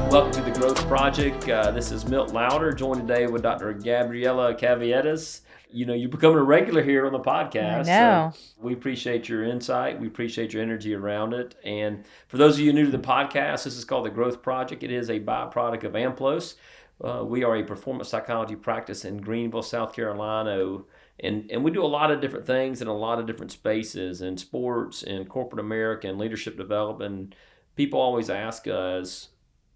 Welcome to the Growth Project. This is Milt Lowder, joined today with Dr. Gabriela Caviedes. You know, you're becoming a regular here on the podcast. I know. So we appreciate your insight. We appreciate your energy around it. And for those of you new to the podcast, this is called the Growth Project. It is a byproduct of AMPLOS. We are a performance psychology practice in Greenville, South Carolina. And we do a lot of different things in a lot of different spaces in sports, in corporate America, and leadership development. People always ask us,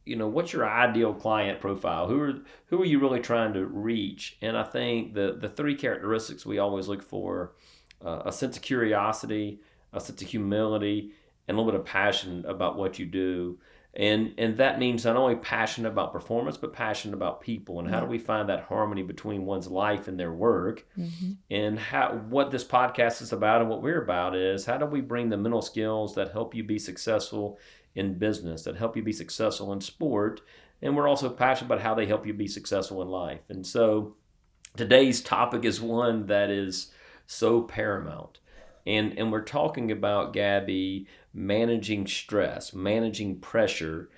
you know, what's your ideal client profile? Who are you really trying to reach? And I think the three characteristics we always look for: a sense of curiosity, a sense of humility, and a little bit of passion about what you do. And that means not only passionate about performance, but passionate about people. And how do we find that harmony between one's life and their work? Mm-hmm. And what this podcast is about and what we're about is how do we bring the mental skills that help you be successful in business, that help you be successful in sport. And we're also passionate about how they help you be successful in life. And so today's topic is one that is so paramount. And we're talking about, Gabby, managing stress, managing pressure.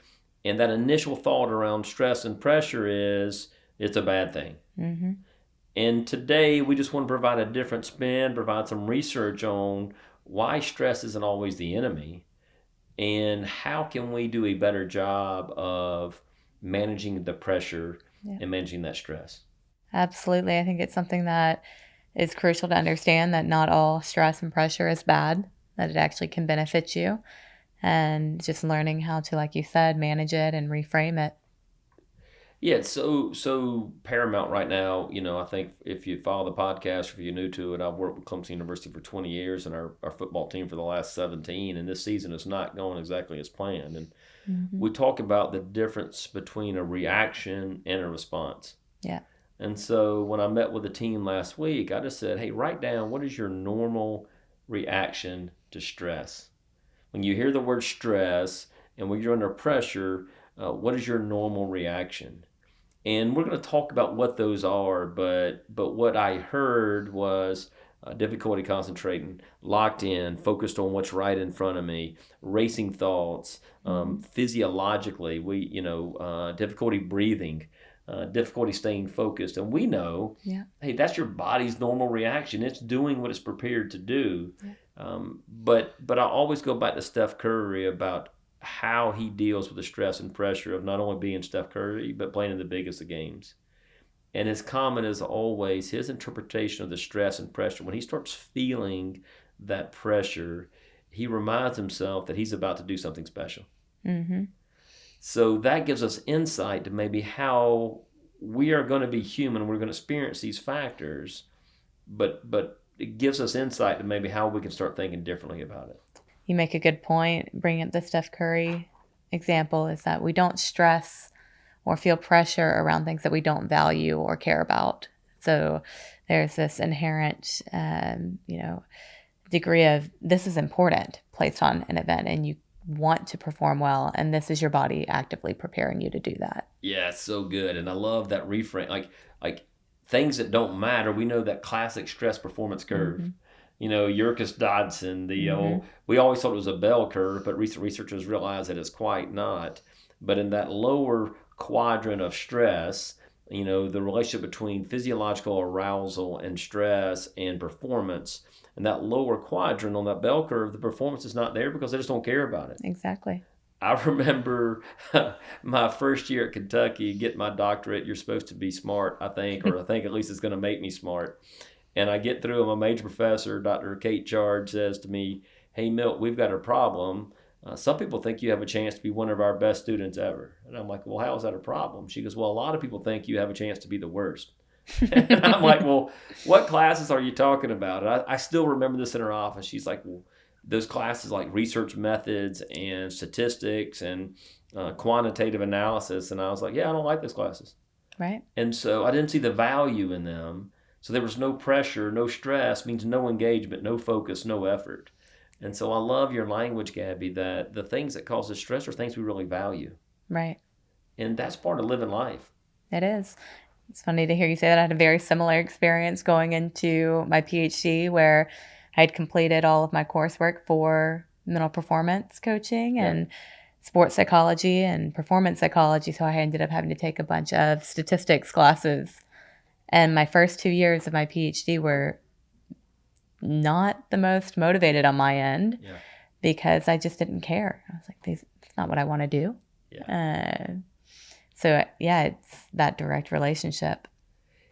And that initial thought around stress and pressure is it's a bad thing. Mm-hmm. And today we just want to provide a different spin, provide some research on why stress isn't always the enemy, and how can we do a better job of managing the pressure and managing that stress. Absolutely. I think it's something that is crucial to understand, that not all stress and pressure is bad, that it actually can benefit you, and just learning how to, like you said, manage it and reframe it. Yeah, it's so paramount right now. You know, I think if you follow the podcast, or if you're new to it, I've worked with Clemson University for 20 years and our football team for the last 17, and this season is not going exactly as planned. And we talk about the difference between a reaction and a response. Yeah. And so when I met with the team last week, I just said, hey, write down what is your normal reaction to stress. When you hear the word stress and when you're under pressure, what is your normal reaction? And we're going to talk about what those are, but what I heard was difficulty concentrating, locked in, focused on what's right in front of me, racing thoughts, physiologically, difficulty breathing, difficulty staying focused. And we know, hey, that's your body's normal reaction. It's doing what it's prepared to do. Yeah. But I always go back to Steph Curry about how he deals with the stress and pressure of not only being Steph Curry, but playing in the biggest of games. And his comment is always his interpretation of the stress and pressure. When he starts feeling that pressure, he reminds himself that he's about to do something special. Mm-hmm. So that gives us insight to maybe how we are going to be human. We're going to experience these factors, but it gives us insight to maybe how we can start thinking differently about it. You make a good point. Bringing up the Steph Curry example is that we don't stress or feel pressure around things that we don't value or care about. So there's this inherent, degree of this is important placed on an event, and you want to perform well, and this is your body actively preparing you to do that. Yeah, it's so good. And I love that reframe. Like things that don't matter. We know that classic stress performance curve. Mm-hmm. You know, Yerkes Dodson, we always thought it was a bell curve, but recent researchers realize that it's quite not. But in that lower quadrant of stress, you know, the relationship between physiological arousal and stress and performance, and that lower quadrant on that bell curve, the performance is not there because they just don't care about it. Exactly. I remember my first year at Kentucky, getting my doctorate. You're supposed to be smart, I think, or I think at least it's going to make me smart. And I get through, and my major professor, Dr. Kate Charge, says to me, hey, Milt, we've got a problem. Some people think you have a chance to be one of our best students ever. And I'm like, well, how is that a problem? She goes, well, a lot of people think you have a chance to be the worst. And I'm like, well, what classes are you talking about? And I still remember this in her office. She's like, well, those classes like research methods and statistics and quantitative analysis. And I was like, yeah, I don't like those classes. Right. And so I didn't see the value in them. So there was no pressure, no stress, means no engagement, no focus, no effort. And so I love your language, Gabby, that the things that cause us stress are things we really value. Right. And that's part of living life. It is. It's funny to hear you say that. I had a very similar experience going into my PhD where I had completed all of my coursework for mental performance coaching and sports psychology and performance psychology, so I ended up having to take a bunch of statistics classes. And my first 2 years of my PhD were not the most motivated on my end because I just didn't care. I was like, it's not what I want to do. So it's that direct relationship.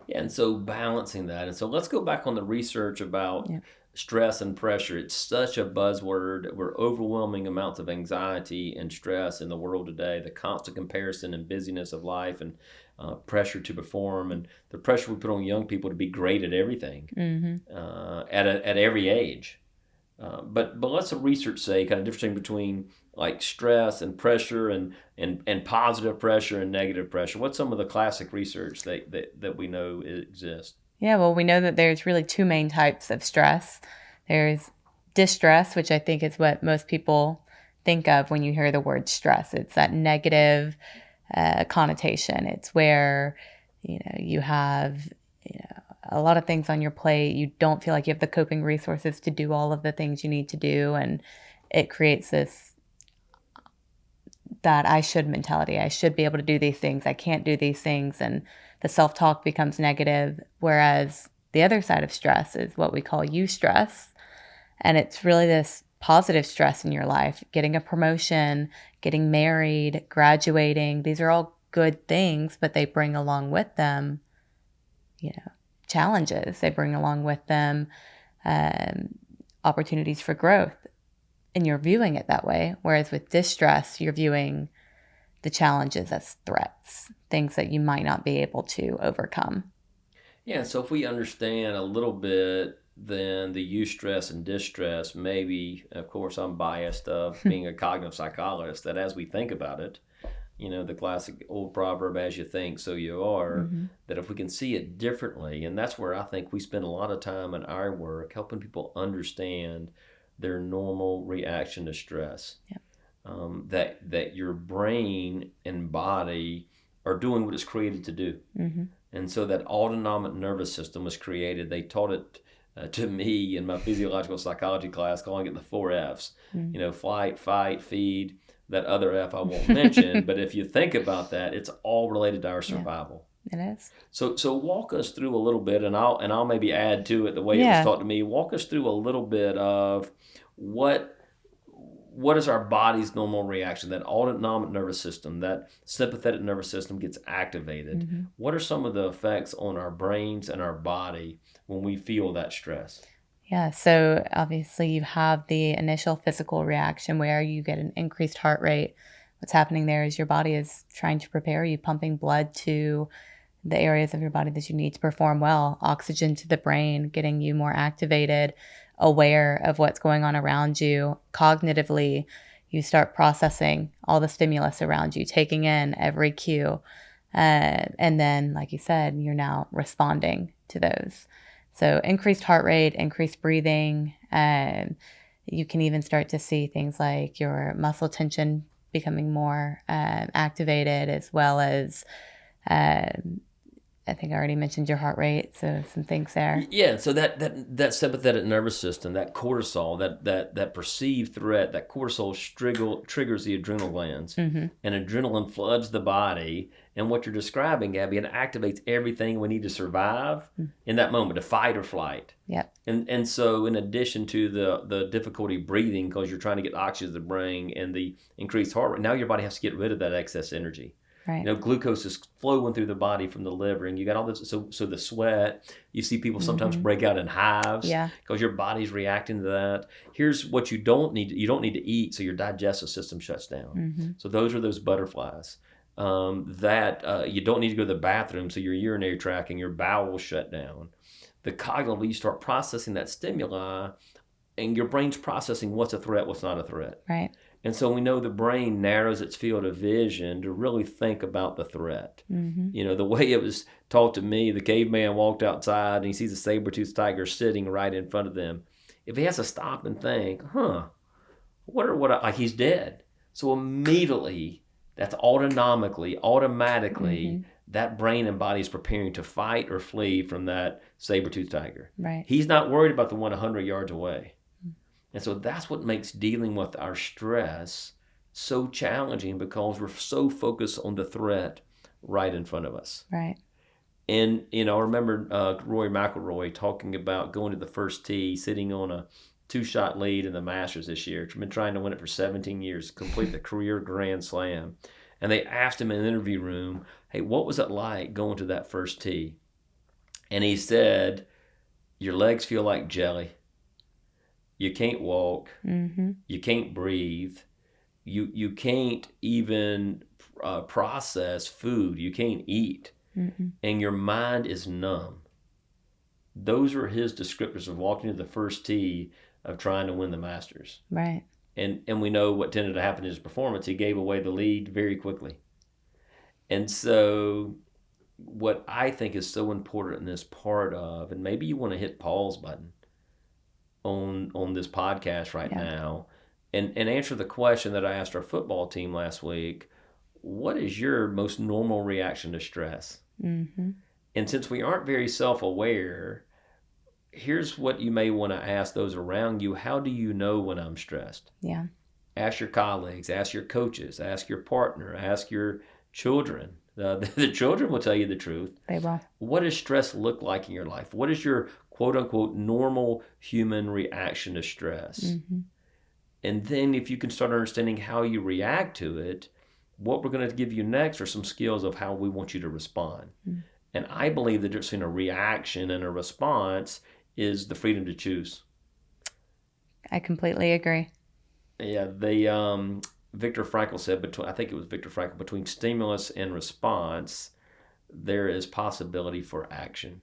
Yeah, and so balancing that. And so let's go back on the research about stress and pressure. It's such a buzzword. We're overwhelming amounts of anxiety and stress in the world today, the constant comparison and busyness of life, and pressure to perform, and the pressure we put on young people to be great at everything at every age. But let's the research say kind of difference between like stress and pressure and positive pressure and negative pressure. What's some of the classic research that we know exists? Yeah, well, we know that there's really two main types of stress. There's distress, which I think is what most people think of when you hear the word stress. It's that negative connotation. It's where, you have, a lot of things on your plate. You don't feel like you have the coping resources to do all of the things you need to do. And it creates that I should mentality. I should be able to do these things. I can't do these things. And the self-talk becomes negative. Whereas the other side of stress is what we call eustress. And it's really this positive stress in your life, getting a promotion, getting married, graduating. These are all good things, but they bring along with them, challenges. They bring along with them opportunities for growth. And you're viewing it that way. Whereas with distress, you're viewing the challenges as threats, things that you might not be able to overcome. Yeah, so if we understand a little bit, then the eustress and distress, maybe, of course, I'm biased of being a cognitive psychologist, that as we think about it, the classic old proverb, as you think, so you are, that if we can see it differently, and that's where I think we spend a lot of time in our work helping people understand their normal reaction to stress. That your brain and body are doing what it's created to do. And so that autonomic nervous system was created. They taught it to me in my physiological psychology class, calling it the 4 F's. Flight, fight, feed, that other F I won't mention. But if you think about that, it's all related to our survival. It is. So walk us through a little bit, and I'll maybe add to it the way it was taught to me. Walk us through a little bit of what is our body's normal reaction? That autonomic nervous system, that sympathetic nervous system gets activated. What are some of the effects on our brains and our body when we feel that stress? Yeah, so obviously you have the initial physical reaction where you get an increased heart rate. What's happening there is your body is trying to prepare you, pumping blood to the areas of your body that you need to perform well, oxygen to the brain, getting you more activated, aware of what's going on around you. Cognitively, you start processing all the stimulus around you, taking in every cue. And then, like you said, you're now responding to those. So increased heart rate, increased breathing. You can even start to see things like your muscle tension becoming more activated, as well as I think I already mentioned your heart rate, so some things there. Yeah, so that sympathetic nervous system, that cortisol, that perceived threat, that cortisol triggers the adrenal glands, and adrenaline floods the body. And what you're describing, Gabby, it activates everything we need to survive in that moment, to fight or flight. Yep. And so in addition to the difficulty breathing because you're trying to get oxygen to the brain and the increased heart rate, now your body has to get rid of that excess energy. Right. Glucose is flowing through the body from the liver, and you got all this. So the sweat. You see people sometimes break out in hives because your body's reacting to that. Here's what you don't need. You don't need to eat, so your digestive system shuts down. So those are those butterflies. You don't need to go to the bathroom, so your urinary tract and your bowels shut down. The cognitively, you start processing that stimuli, and your brain's processing what's a threat, what's not a threat. Right. And so we know the brain narrows its field of vision to really think about the threat. The way it was taught to me, the caveman walked outside and he sees a saber-toothed tiger sitting right in front of them. If he has to stop and think, like he's dead. So immediately, that's automatically, that brain and body is preparing to fight or flee from that saber-toothed tiger. Right. He's not worried about the one 100 yards away. And so that's what makes dealing with our stress so challenging because we're so focused on the threat right in front of us. Right. And, I remember Rory McIlroy talking about going to the first tee, sitting on a 2-shot lead in the Masters this year. He's been trying to win it for 17 years, complete the career Grand Slam. And they asked him in an interview room, hey, what was it like going to that first tee? And he said, your legs feel like jelly. You can't walk. Mm-hmm. You can't breathe. You can't even process food. You can't eat. Mm-hmm. And your mind is numb. Those are his descriptors of walking to the first tee of trying to win the Masters. Right. And we know what tended to happen in his performance. He gave away the lead very quickly. And so what I think is so important in this part of, and maybe you want to hit pause button on this podcast right now and answer the question that I asked our football team last week. What is your most normal reaction to stress? Mm-hmm. And since we aren't very self-aware, here's what you may want to ask those around you. How do you know when I'm stressed? Yeah. Ask your colleagues, ask your coaches, ask your partner, ask your children. The children will tell you the truth. They will. What does stress look like in your life? What is your quote-unquote normal human reaction to stress? Mm-hmm. And then if you can start understanding how you react to it, what we're going to give you next are some skills of how we want you to respond. Mm-hmm. And I believe the difference between a reaction and a response is the freedom to choose. I completely agree. Yeah, Viktor Frankl said, between stimulus and response, there is possibility for action.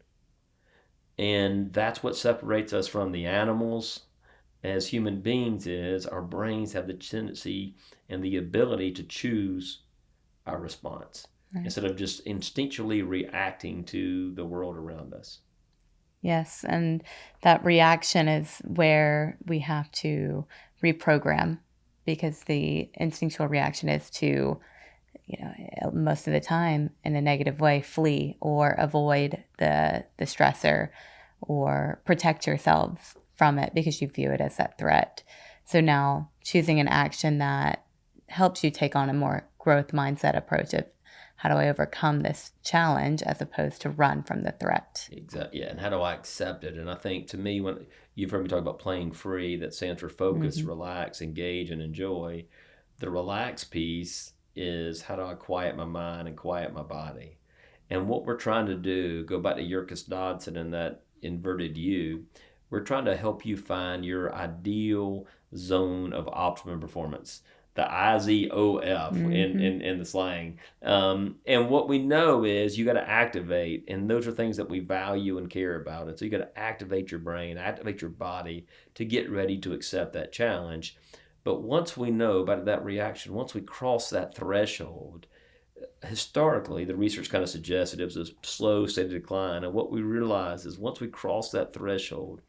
And that's what separates us from the animals as human beings is our brains have the tendency and the ability to choose our response instead of just instinctually reacting to the world around us. Yes, and that reaction is where we have to reprogram, because the instinctual reaction is to, most of the time in a negative way, flee or avoid the stressor or protect yourselves from it because you view it as that threat. So now choosing an action that helps you take on a more growth mindset approach of how do I overcome this challenge as opposed to run from the threat. Exactly. Yeah. And how do I accept it? And I think to me, when you've heard me talk about playing free, that stands for focus, relax, engage, and enjoy. The relax piece is how do I quiet my mind and quiet my body? And what we're trying to do, go back to Yerkes Dodson and that inverted U, we're trying to help you find your ideal zone of optimum performance. The IZOF in the slang. And what we know is you got to activate, and those are things that we value and care about. And so you got to activate your brain, activate your body to get ready to accept that challenge. But once we know about that reaction, once we cross that threshold, historically, the research kind of suggested it was a slow, steady decline. And what we realize is once we cross that threshold,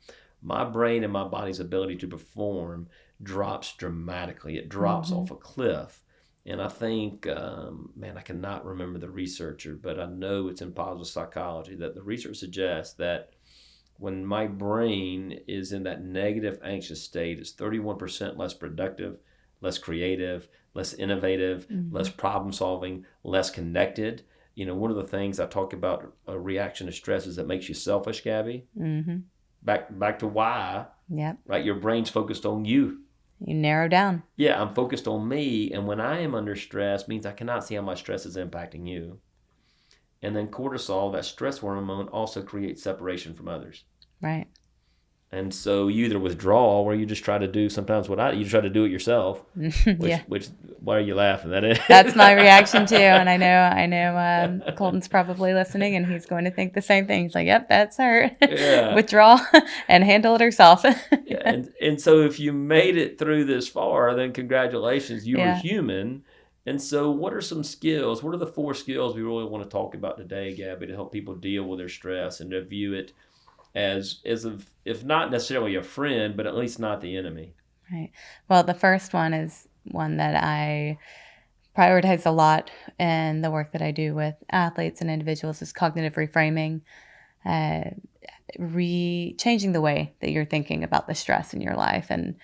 my brain and my body's ability to perform drops dramatically. It drops off a cliff. And I think, I cannot remember the researcher, but I know it's in positive psychology that the research suggests that when my brain is in that negative, anxious state, it's 31% less productive, less creative, less innovative, less problem solving, less connected. One of the things I talk about a reaction to stress is that makes you selfish, Gabby. Mm-hmm. Back to why. Yep. Right, your brain's focused on you. You narrow down. Yeah, I'm focused on me, and when I am under stress, means I cannot see how my stress is impacting you. And then cortisol, that stress hormone, also creates separation from others. Right. And so you either withdraw, or you just try to do sometimes you try to do it yourself. Which why are you laughing? That's my reaction too. And I know Colton's probably listening, and he's going to think the same thing. He's like, "Yep, that's her." Yeah. Withdraw and handle it herself. Yeah. And so if you made it through this far, then congratulations, you were human. And so what are some skills? What are the 4 skills we really want to talk about today, Gabby, to help people deal with their stress and to view it as if not necessarily a friend, but at least not the enemy? Right. Well, the first one is one that I prioritize a lot in the work that I do with athletes and individuals is cognitive reframing, changing the way that you're thinking about the stress in your life. And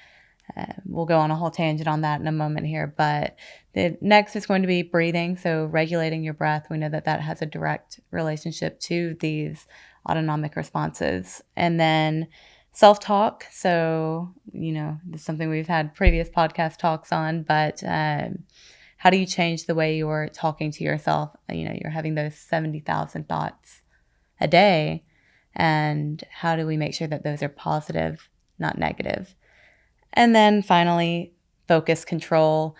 We'll go on a whole tangent on that in a moment here. But the next is going to be breathing. So regulating your breath. We know that that has a direct relationship to these autonomic responses. And then self-talk. So, this is something we've had previous podcast talks on, but how do you change the way you're talking to yourself? You're having those 70,000 thoughts a day. And how do we make sure that those are positive, not negative? And then finally, focus control.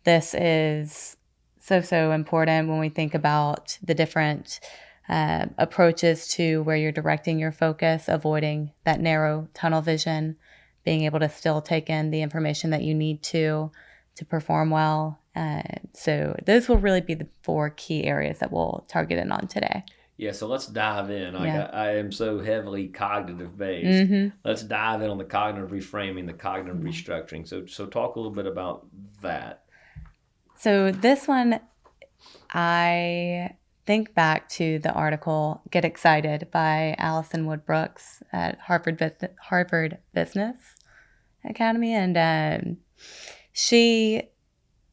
This is so important when we think about the different approaches to where you're directing your focus, avoiding that narrow tunnel vision, being able to still take in the information that you need to perform well. So those will really be the 4 key areas that we'll target in on today. Yeah, so let's dive in. Yeah. I am so heavily cognitive based. Mm-hmm. Let's dive in on the cognitive reframing, the cognitive restructuring. So talk a little bit about that. So this one, I think back to the article "Get Excited" by Alison Wood Brooks at Harvard Business Academy, and she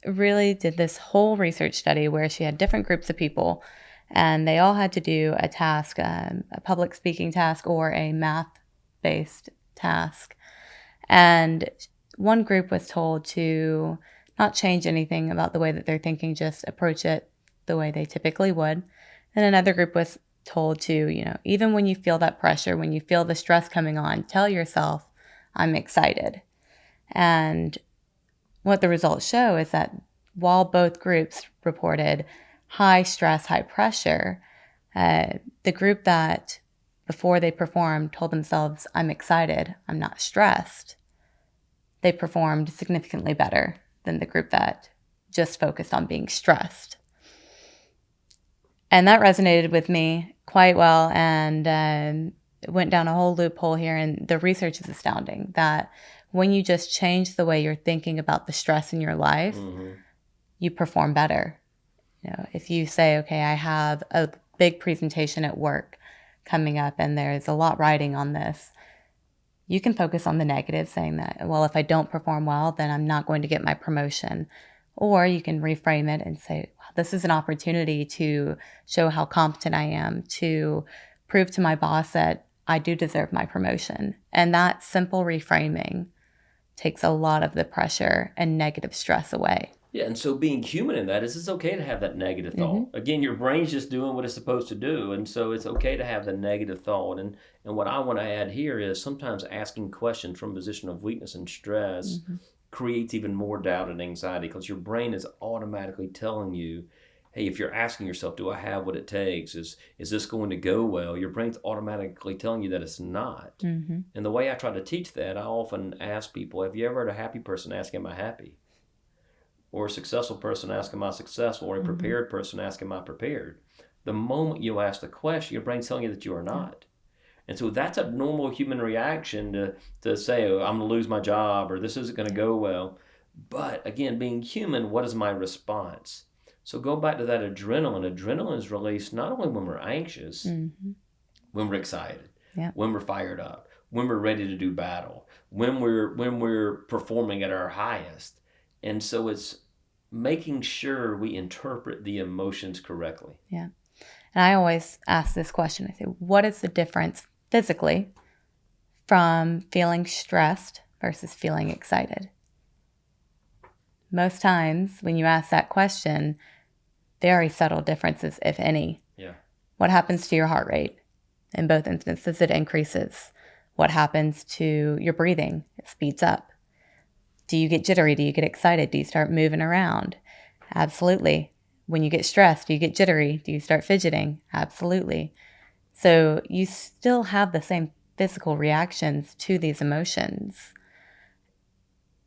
really did this whole research study where she had different groups of people, and they all had to do a task, a public speaking task or a math-based task. And one group was told to not change anything about the way that they're thinking, just approach it the way they typically would. And another group was told to, even when you feel that pressure, when you feel the stress coming on, tell yourself, I'm excited. And what the results show is that while both groups reported high stress, high pressure, the group that before they performed told themselves, I'm excited, I'm not stressed, they performed significantly better than the group that just focused on being stressed. And that resonated with me quite well, and went down a whole loophole here. And the research is astounding that when you just change the way you're thinking about the stress in your life, you perform better. If you say, okay, I have a big presentation at work coming up and there's a lot riding on this, you can focus on the negative, saying that, well, if I don't perform well, then I'm not going to get my promotion. Or you can reframe it and say, wow, this is an opportunity to show how competent I am, to prove to my boss that I do deserve my promotion. And that simple reframing takes a lot of the pressure and negative stress away. Yeah, and so being human in that is it's okay to have that negative thought. Again, your brain's just doing what it's supposed to do, and so it's okay to have the negative thought. And what I want to add here is sometimes asking questions from a position of weakness and stress creates even more doubt and anxiety because your brain is automatically telling you, hey, if you're asking yourself, do I have what it takes? Is this going to go well? Your brain's automatically telling you that it's not. And the way I try to teach that, I often ask people, have you ever heard a happy person ask, am I happy? Or a successful person ask, am I successful? Or a prepared person ask, am I prepared? The moment you ask the question, your brain's telling you that you are not. And so that's a normal human reaction to say, oh, I'm going to lose my job, or this isn't going to go well. But again, being human, what is my response? So go back to that adrenaline. Adrenaline is released not only when we're anxious, when we're excited, when we're fired up, when we're ready to do battle, when we're performing at our highest. And so it's making sure we interpret the emotions correctly. Yeah. And I always ask this question. I say, what is the difference physically from feeling stressed versus feeling excited? Most times when you ask that question, very subtle differences, if any. Yeah. What happens to your heart rate? In both instances, it increases. What happens to your breathing? It speeds up. Do you get jittery? Do you get excited? Do you start moving around? Absolutely. When you get stressed, do you get jittery? Do you start fidgeting? Absolutely. So you still have the same physical reactions to these emotions.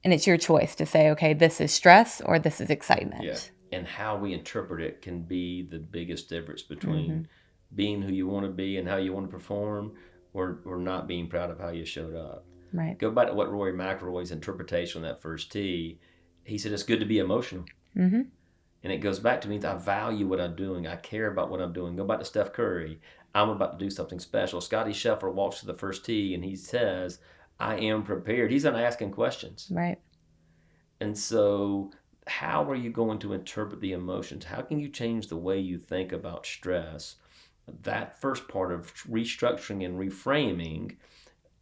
And it's your choice to say, okay, this is stress or this is excitement. Yeah. And how we interpret it can be the biggest difference between being who you want to be and how you want to perform or not being proud of how you showed up. Right. Go back to what Rory McIlroy's interpretation on that first tee. He said it's good to be emotional. And it goes back to me, I value what I'm doing. I care about what I'm doing. Go back to Steph Curry. I'm about to do something special. Scottie Scheffler walks to the first tee and he says, I am prepared. He's not asking questions. Right. And so, how are you going to interpret the emotions? How can you change the way you think about stress? That first part of restructuring and reframing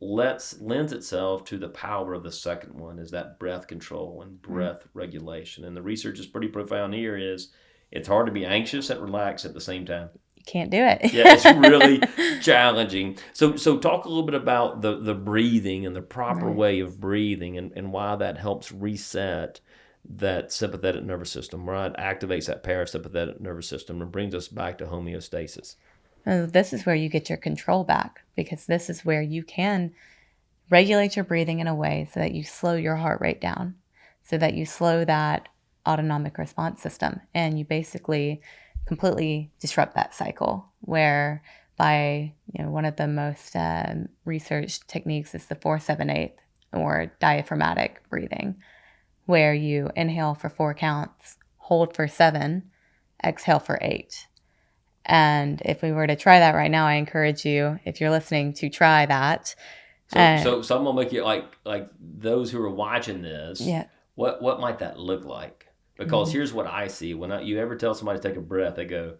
lends itself to the power of the second one, is that breath control and breath regulation. And the research is pretty profound here. Is it's hard to be anxious and relaxed at the same time. You can't do it. Yeah, it's really challenging. So talk a little bit about the breathing and the proper way of breathing, and why that helps reset that sympathetic nervous system, right? Activates that parasympathetic nervous system and brings us back to homeostasis. This is where you get your control back, because this is where you can regulate your breathing in a way so that you slow your heart rate down, so that you slow that autonomic response system, and you basically completely disrupt that cycle, where by, one of the most researched techniques is the 4-7-8 or diaphragmatic breathing, where you inhale for 4 counts, hold for 7, exhale for 8. And if we were to try that right now, I encourage you, if you're listening, to try that. So I'm gonna make it like those who are watching this. Yeah. What might that look like? Because here's what I see when you ever tell somebody to take a breath, they go,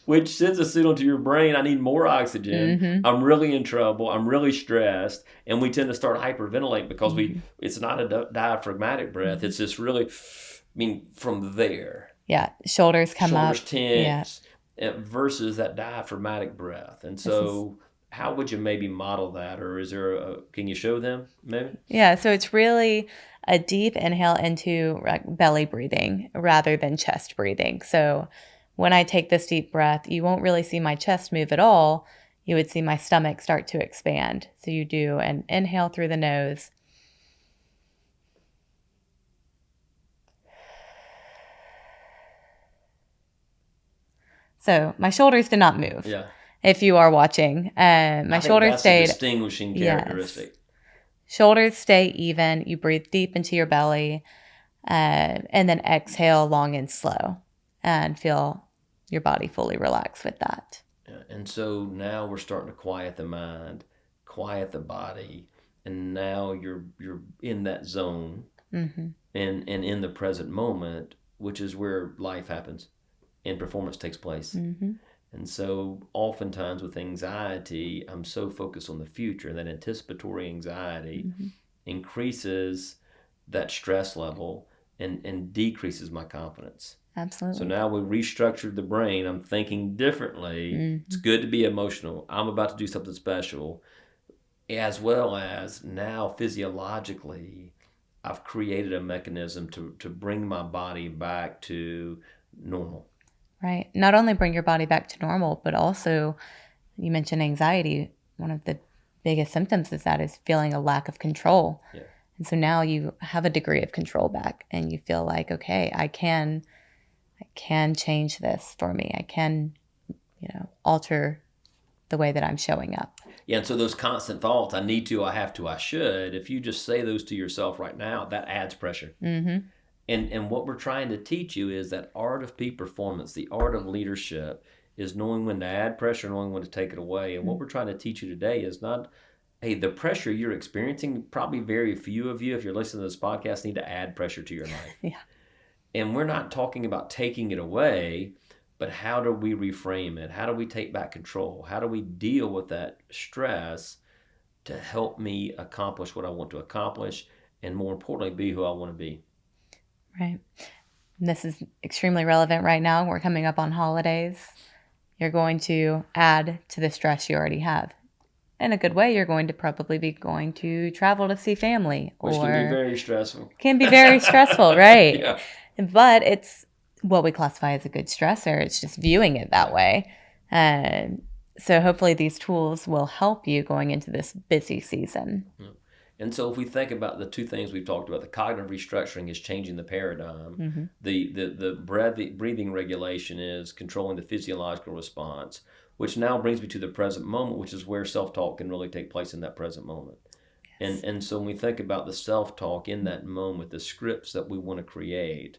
which sends a signal to your brain: I need more oxygen. I'm really in trouble. I'm really stressed, and we tend to start hyperventilating because it's not a diaphragmatic breath. It's just really, from there. Yeah, shoulders come up. Shoulders tense, versus that diaphragmatic breath. And so, how would you maybe model that, or is there can you show them maybe? Yeah, so it's really a deep inhale into belly breathing rather than chest breathing. So when I take this deep breath, you won't really see my chest move at all. You would see my stomach start to expand. So you do an inhale through the nose. So my shoulders did not move. Yeah. If you are watching, my shoulders stayed. That's a distinguishing characteristic. Yes. Shoulders stay even. You breathe deep into your belly, and then exhale long and slow, and feel your body fully relax with that. Yeah. And so now we're starting to quiet the mind, quiet the body, and now you're in that zone, and in the present moment, which is where life happens and performance takes place. And so oftentimes with anxiety, I'm so focused on the future, and that anticipatory anxiety increases that stress level and decreases my confidence. Absolutely. So now we restructured the brain. I'm thinking differently. It's good to be emotional. I'm about to do something special. As well as now physiologically, I've created a mechanism to bring my body back to normal. Right. Not only bring your body back to normal, but also, you mentioned anxiety. One of the biggest symptoms is feeling a lack of control. Yeah. And so now you have a degree of control back, and you feel like, okay, I can change this for me. I can, alter the way that I'm showing up. Yeah. And so those constant thoughts, I need to, I have to, I should, if you just say those to yourself right now, that adds pressure. And what we're trying to teach you is that art of peak performance, the art of leadership, is knowing when to add pressure, knowing when to take it away. And what we're trying to teach you today is not, hey, the pressure you're experiencing, probably very few of you, if you're listening to this podcast, need to add pressure to your life. Yeah. And we're not talking about taking it away, but how do we reframe it? How do we take back control? How do we deal with that stress to help me accomplish what I want to accomplish, and more importantly, be who I want to be? Right. And this is extremely relevant right now. We're coming up on holidays. You're going to add to the stress you already have. In a good way, you're going to probably be going to travel to see family. Which can be very stressful. Can be very stressful, right? Yeah. But it's what we classify as a good stressor. It's just viewing it that way. So hopefully these tools will help you going into this busy season. Yeah. And so if we think about the two things we've talked about, the cognitive restructuring is changing the paradigm. The breathing regulation is controlling the physiological response, which now brings me to the present moment, which is where self-talk can really take place in that present moment. Yes. And so when we think about the self-talk in that moment, the scripts that we want to create,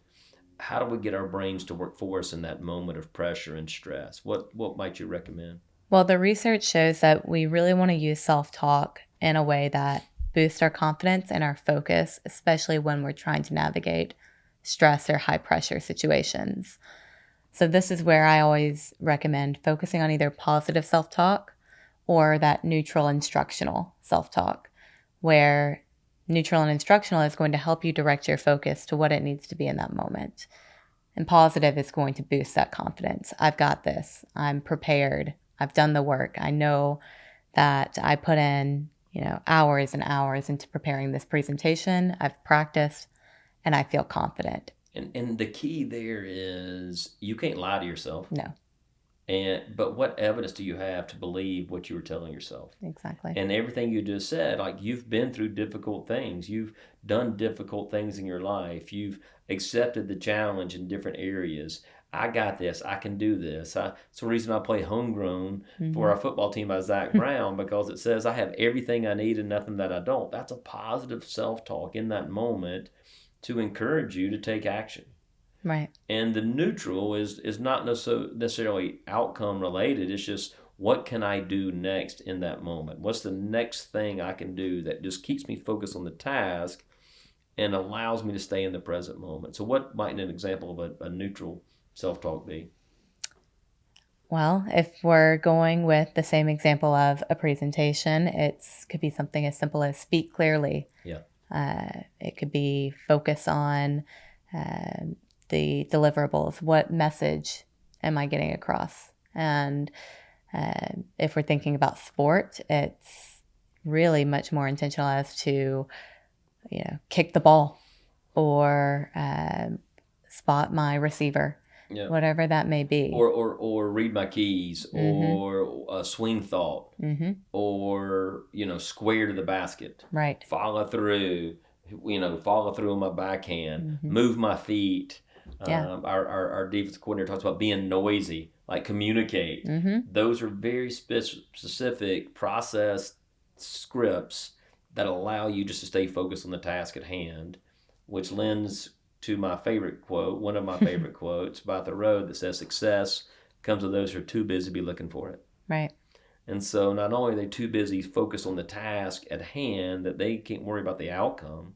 how do we get our brains to work for us in that moment of pressure and stress? What might you recommend? Well, the research shows that we really want to use self-talk in a way that boosts our confidence and our focus, especially when we're trying to navigate stress or high pressure situations. So this is where I always recommend focusing on either positive self-talk or that neutral instructional self-talk, where neutral and instructional is going to help you direct your focus to what it needs to be in that moment. And positive is going to boost that confidence. I've got this. I'm prepared. I've done the work. I know that I put in, hours and hours into preparing this presentation. I've practiced and I feel confident. And the key there is you can't lie to yourself. No. But what evidence do you have to believe what you were telling yourself? Exactly. And everything you just said, like you've been through difficult things. You've done difficult things in your life. You've accepted the challenge in different areas. I got this. I can do this. It's the reason I play homegrown for our football team by Zach Brown, because it says I have everything I need and nothing that I don't. That's a positive self-talk in that moment to encourage you to take action. Right. And the neutral is not necessarily outcome related. It's just, what can I do next in that moment? What's the next thing I can do that just keeps me focused on the task and allows me to stay in the present moment? So what might an example of a neutral self-talk be? Well, if we're going with the same example of a presentation, it could be something as simple as speak clearly. Yeah. It could be focus on the deliverables. What message am I getting across? And if we're thinking about sport, it's really much more intentional as to, kick the ball or spot my receiver, whatever that may be. Or read my keys, or a swing thought, or, square to the basket. Right. Follow through on my backhand, move my feet. Yeah. Our defensive coordinator talks about being noisy, like communicate. Those are very specific process scripts that allow you just to stay focused on the task at hand, which lends to my favorite quote, one of my favorite quotes by Thoreau, that says success comes to those who are too busy to be looking for it. Right. And so not only are they too busy focused on the task at hand that they can't worry about the outcome,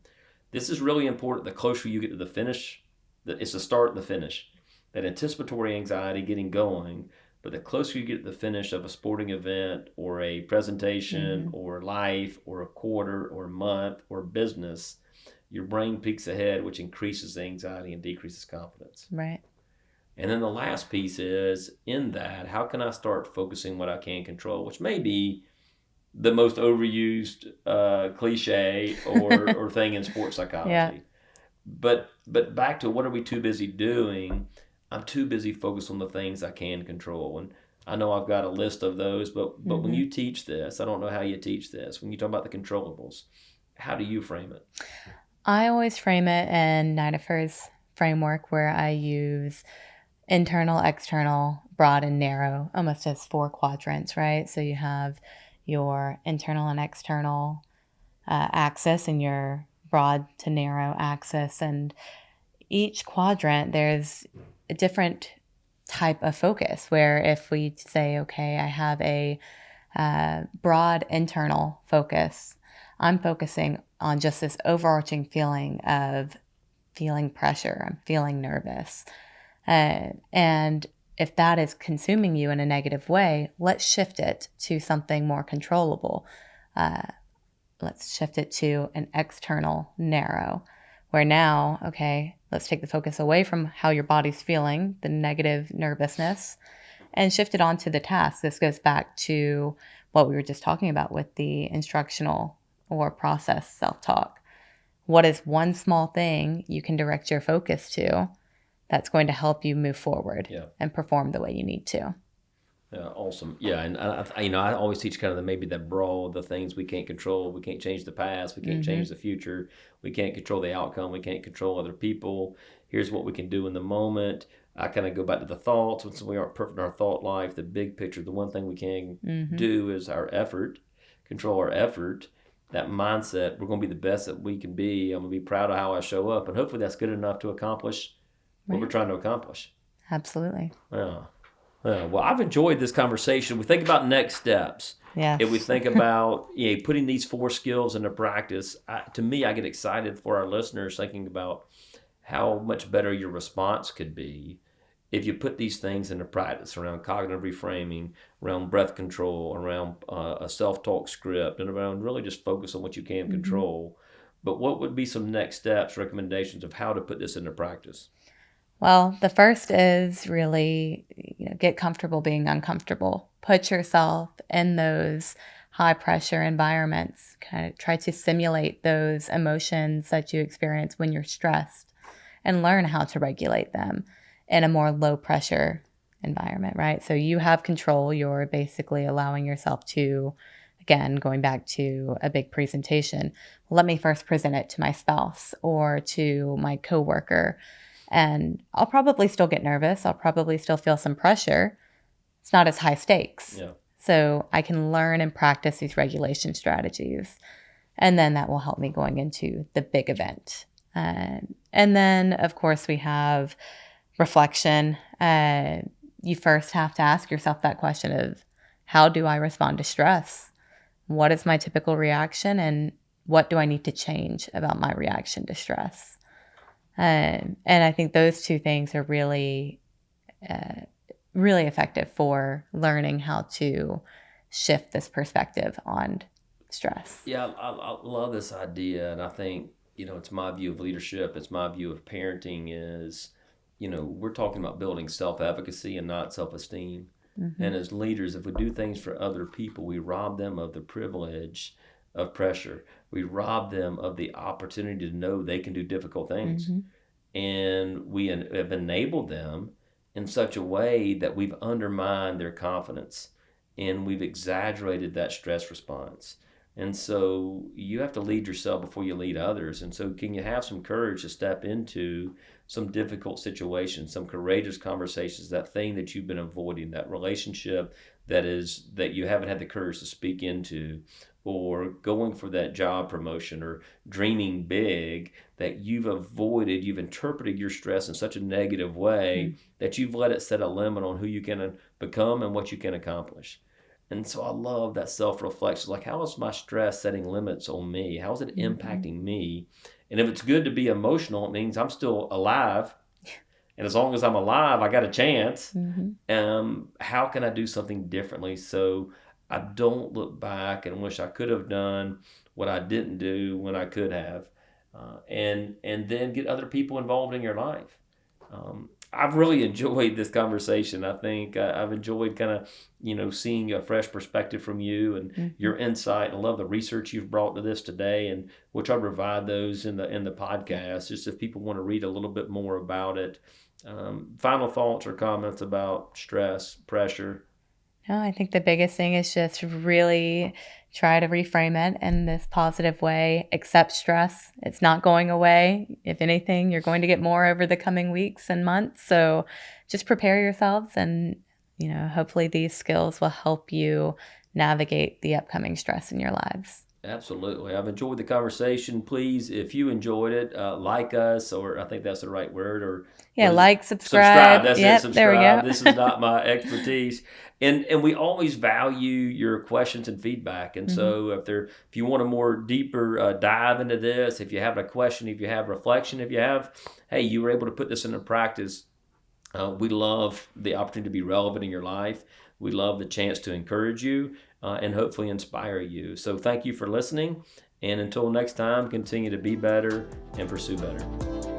this is really important. The closer you get to the finish, it's the start and the finish. That anticipatory anxiety getting going, but the closer you get to the finish of a sporting event or a presentation or life or a quarter or a month or business, your brain peaks ahead, which increases the anxiety and decreases confidence. Right. And then the last piece is, in that, how can I start focusing what I can control, which may be the most overused cliche or thing in sports psychology. Yeah. But back to, what are we too busy doing? I'm too busy focused on the things I can control. And I know I've got a list of those, but when you teach this, I don't know how you teach this. When you talk about the controllables, how do you frame it? I always frame it in Nidafer's framework, where I use internal, external, broad, and narrow, almost as 4 quadrants, right? So you have your internal and external axis and your broad to narrow axis. And each quadrant, there's a different type of focus, where if we say, okay, I have a broad internal focus, I'm focusing on just this overarching feeling of feeling pressure. I'm feeling nervous. And if that is consuming you in a negative way, let's shift it to something more controllable. Let's shift it to an external narrow, where now, okay, let's take the focus away from how your body's feeling, the negative nervousness, and shift it onto the task. This goes back to what we were just talking about with the instructional or process self-talk. What is one small thing you can direct your focus to that's going to help you move forward and perform the way you need to? Yeah, awesome. Yeah, and I always teach kind of maybe that broad, the things we can't control. We can't change the past. We can't change the future. We can't control the outcome. We can't control other people. Here's what we can do in the moment. I kind of go back to the thoughts. Since we aren't perfect in our thought life, the big picture, the one thing we can do is our effort, control our effort. That mindset, we're going to be the best that we can be. I'm going to be proud of how I show up. And hopefully that's good enough to accomplish what we're trying to accomplish. Absolutely. Yeah. Well, I've enjoyed this conversation. We think about next steps. Yes. If we think about putting these 4 skills into practice, to me, I get excited for our listeners thinking about how much better your response could be if you put these things into practice around cognitive reframing, around breath control, around a self-talk script, and around really just focus on what you can control. But what would be some next steps, recommendations of how to put this into practice? Well, the first is really, get comfortable being uncomfortable. Put yourself in those high pressure environments. Kind of try to simulate those emotions that you experience when you're stressed and learn how to regulate them in a more low pressure environment, right? So you have control. You're basically allowing yourself to, again, going back to a big presentation, let me first present it to my spouse or to my coworker. And I'll probably still get nervous. I'll probably still feel some pressure. It's not as high stakes. Yeah. So I can learn and practice these regulation strategies. And then that will help me going into the big event. And then, of course, we have reflection. You first have to ask yourself that question of, how do I respond to stress? What is my typical reaction? And what do I need to change about my reaction to stress? And I think those 2 things are really, really effective for learning how to shift this perspective on stress. Yeah, I love this idea. And I think, it's my view of leadership. It's my view of parenting is, we're talking about building self-efficacy and not self-esteem. And as leaders, if we do things for other people, we rob them of the privilege of pressure. We rob them of the opportunity to know they can do difficult things. And we have enabled them in such a way that we've undermined their confidence and we've exaggerated that stress response. And so you have to lead yourself before you lead others. And so can you have some courage to step into some difficult situations, some courageous conversations, that thing that you've been avoiding, that relationship that you haven't had the courage to speak into, or going for that job promotion, or dreaming big that you've avoided, you've interpreted your stress in such a negative way that you've let it set a limit on who you can become and what you can accomplish. And so I love that self-reflection. Like, how is my stress setting limits on me? How is it impacting me? And if it's good to be emotional, it means I'm still alive. And as long as I'm alive, I got a chance. How can I do something differently so I don't look back and wish I could have done what I didn't do when I could have? And then get other people involved in your life. I've really enjoyed this conversation. I think I've enjoyed kind of, seeing a fresh perspective from you and your insight. I love the research you've brought to this today, and we'll try to provide those in the podcast, just if people want to read a little bit more about it. Final thoughts or comments about stress, pressure? No, I think the biggest thing is just really try to reframe it in this positive way. Accept stress. It's not going away. If anything, you're going to get more over the coming weeks and months. So just prepare yourselves, and, hopefully these skills will help you navigate the upcoming stress in your lives. Absolutely. I've enjoyed the conversation. Please, if you enjoyed it, like us, or I think that's the right word, or like, subscribe. That's it. Subscribe. There we go. This is not my expertise. And we always value your questions and feedback. And so if you want a more deeper dive into this, if you have a question, if you have reflection, if you have, hey, you were able to put this into practice, we love the opportunity to be relevant in your life. We love the chance to encourage you and hopefully inspire you. So thank you for listening. And until next time, continue to be better and pursue better.